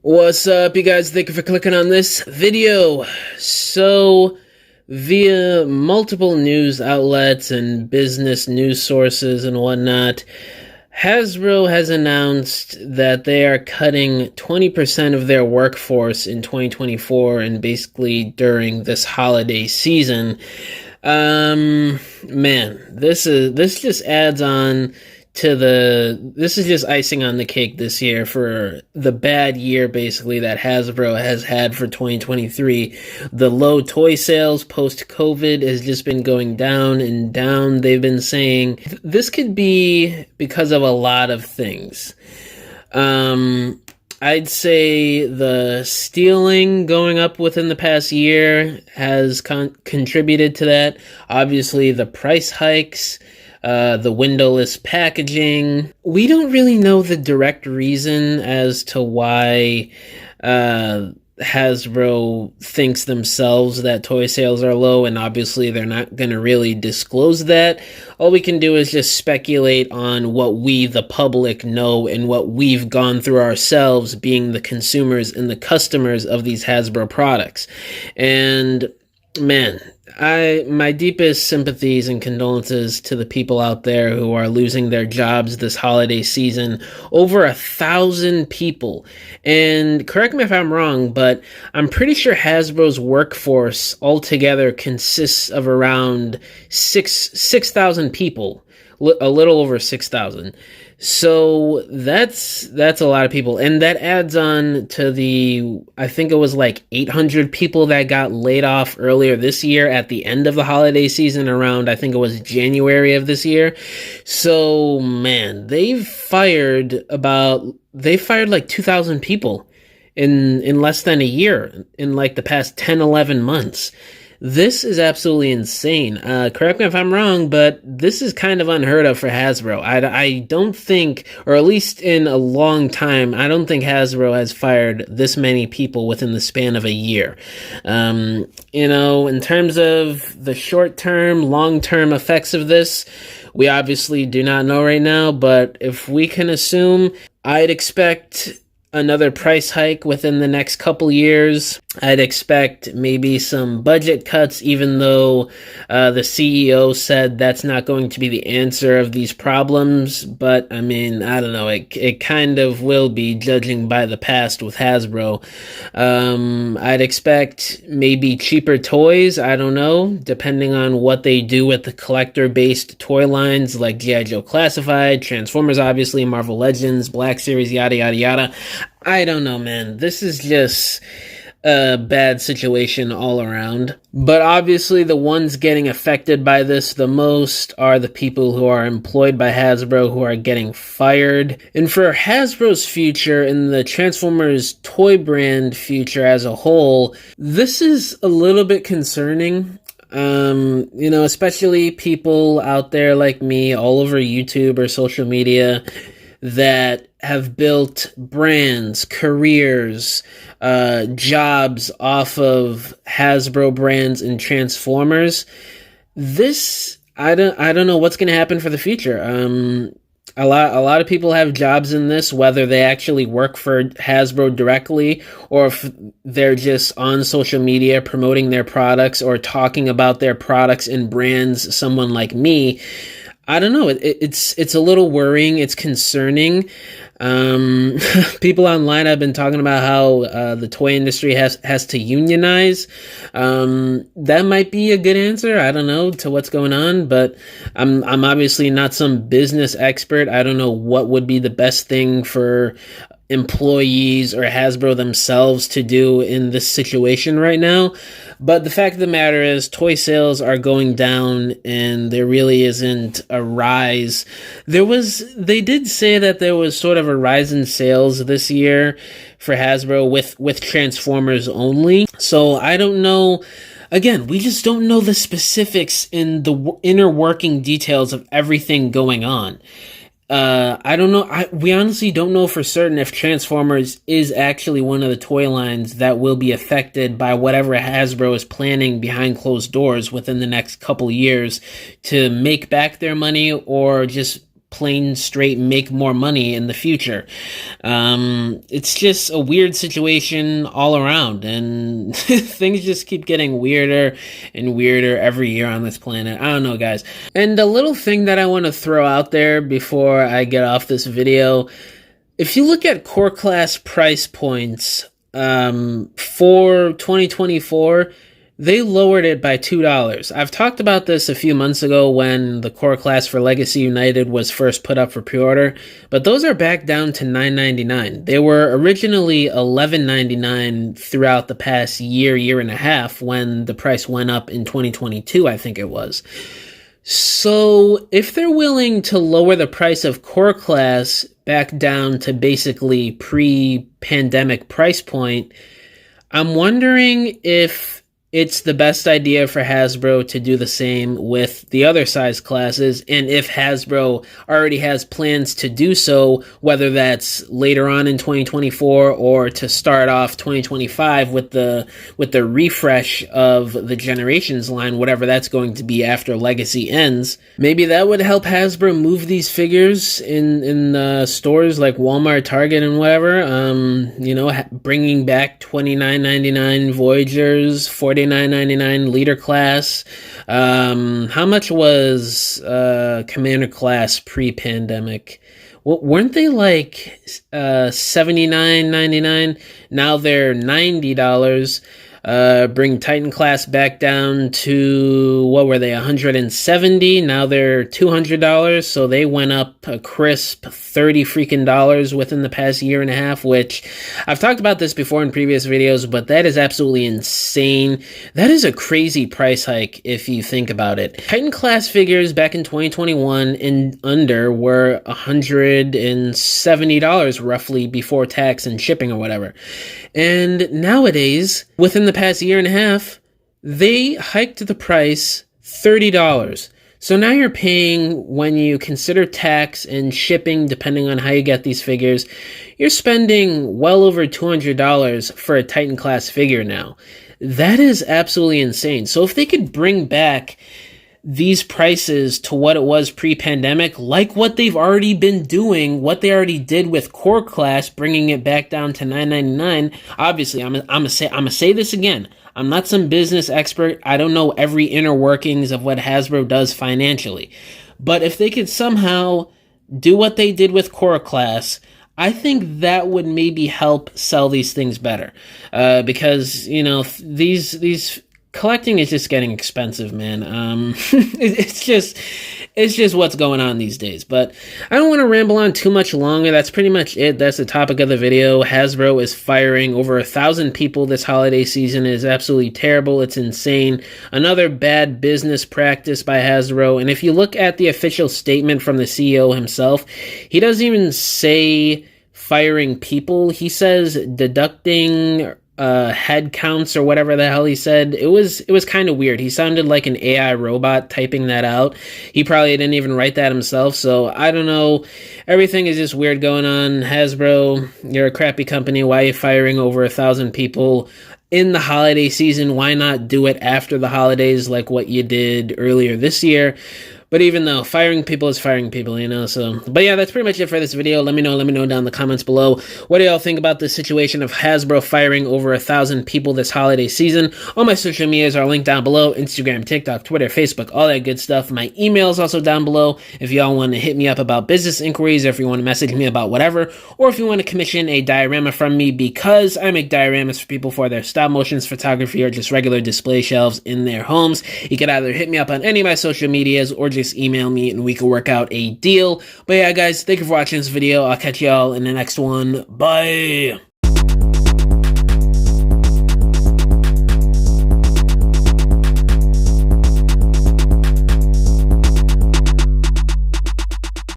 What's up, you guys? Thank you for clicking on this video. So, via multiple news outlets and business news sources and whatnot, Hasbro has announced that they are cutting 20% of their workforce in 2024 and basically during this holiday season. Man, this just adds on to this is just icing on the cake this year for the bad year basically that Hasbro has had for 2023. The low toy sales post COVID has just been going down and down. They've been saying this could be because of a lot of things. I'd say the stealing going up within the past year has contributed to that. Obviously, the price hikes, the windowless packaging. We don't really know the direct reason as to why Hasbro thinks themselves that toy sales are low, and obviously they're not going to really disclose that. All we can do is just speculate on what we, the public, know and what we've gone through ourselves, being the consumers and the customers of these Hasbro products. And man, my deepest sympathies and condolences to the people out there who are losing their jobs this holiday season. Over 1,000 people. And correct me if I'm wrong, but I'm pretty sure Hasbro's workforce altogether consists of around 6,000 people. A little over 6,000. So that's a lot of people, and that adds on to I think it was like 800 people that got laid off earlier this year at the end of the holiday season around, I think it was January of this year. So man, they fired like 2,000 people in less than a year, in like the past 10, 11 months. This is absolutely insane. Correct me if I'm wrong, but this is kind of unheard of for Hasbro. I don't think, or at least in a long time, I don't think Hasbro has fired this many people within the span of a year. In terms of the short-term, long-term effects of this, we obviously do not know right now, but if we can assume, I'd expect another price hike within the next couple years. I'd expect maybe some budget cuts, even though the CEO said that's not going to be the answer of these problems. But I mean, I don't know, it kind of will be, judging by the past with Hasbro. I'd expect maybe cheaper toys, I don't know, depending on what they do with the collector-based toy lines like G.I. Joe Classified, Transformers obviously, Marvel Legends, Black Series, yada yada yada. I don't know, man. This is just a bad situation all around. But obviously the ones getting affected by this the most are the people who are employed by Hasbro, who are getting fired. And for Hasbro's future and the Transformers toy brand future as a whole, this is a little bit concerning. Especially people out there like me all over YouTube or social media that have built brands, careers, jobs off of Hasbro brands and Transformers. I don't know what's going to happen for the future. A lot of people have jobs in this, whether they actually work for Hasbro directly or if they're just on social media promoting their products or talking about their products and brands. Someone like me, I don't know. It's a little worrying. It's concerning. People online have been talking about how the toy industry has to unionize. That might be a good answer. I don't know to what's going on, but I'm obviously not some business expert. I don't know what would be the best thing for employees or Hasbro themselves to do in this situation right now. But the fact of the matter is, toy sales are going down and there really isn't a rise. They did say that there was sort of a rise in sales this year for Hasbro with Transformers only. So I don't know. Again, we just don't know the specifics in the inner working details of everything going on. I don't know. We honestly don't know for certain if Transformers is actually one of the toy lines that will be affected by whatever Hasbro is planning behind closed doors within the next couple years to make back their money or just plain straight make more money in the future. It's just a weird situation all around, and things just keep getting weirder and weirder every year on this planet. I don't know, guys. And a little thing that I want to throw out there before I get off this video, if you look at core class price points for 2024, they lowered it by $2. I've talked about this a few months ago when the core class for Legacy United was first put up for pre-order, but those are back down to $9.99. They were originally $11.99 throughout the past year and a half when the price went up in 2022, I think it was. So if they're willing to lower the price of core class back down to basically pre-pandemic price point, I'm wondering if it's the best idea for Hasbro to do the same with the other size classes, and if Hasbro already has plans to do so, whether that's later on in 2024 or to start off 2025 with the refresh of the Generations line, whatever that's going to be after Legacy ends. Maybe that would help Hasbro move these figures in stores like Walmart, Target, and whatever. Bringing back $29.99 Voyagers, $49.99 leader class. How much was Commander class pre-pandemic? Well, weren't they like $79.99? Now they're $90. Bring Titan class back down to, what were they, $170? Now they're $200, so they went up a crisp $30 freaking dollars within the past year and a half, which I've talked about this before in previous videos, but that is absolutely insane. That is a crazy price hike if you think about it. Titan class figures back in 2021 and under were $170 roughly before tax and shipping or whatever. And nowadays, within the past year and a half, they hiked the price $30. So now you're paying, when you consider tax and shipping, depending on how you get these figures, you're spending well over $200 for a Titan class figure now. That is absolutely insane. So if they could bring back these prices to what it was pre-pandemic, like what they've already been doing, what they already did with core class, bringing it back down to $9.99. Obviously, I'm gonna say this again. I'm not some business expert. I don't know every inner workings of what Hasbro does financially. But if they could somehow do what they did with core class, I think that would maybe help sell these things better. Because, these collecting is just getting expensive, man. It's just what's going on these days. But I don't want to ramble on too much longer. That's pretty much it. That's the topic of the video. Hasbro is firing over 1,000 people this holiday season. It is absolutely terrible. It's insane. Another bad business practice by Hasbro. And if you look at the official statement from the CEO himself, he doesn't even say firing people. He says deducting head counts or whatever the hell he said. It was kind of weird. He sounded like an AI robot typing that out. He probably didn't even write that himself, so I don't know. Everything is just weird going on. Hasbro, you're a crappy company. Why are you firing over 1,000 people in the holiday season? Why not do it after the holidays like what you did earlier this year? But even though firing people is firing people, so. But yeah, that's pretty much it for this video. Let me know down in the comments below. What do y'all think about the situation of Hasbro firing over 1,000 people this holiday season? All my social medias are linked down below. Instagram, TikTok, Twitter, Facebook, all that good stuff. My email is also down below if y'all want to hit me up about business inquiries, or if you want to message me about whatever, or if you want to commission a diorama from me, because I make dioramas for people for their stop motions photography or just regular display shelves in their homes. You can either hit me up on any of my social medias or just email me and we can work out a deal. But yeah, guys, thank you for watching this video. I'll catch y'all in the next one. Bye.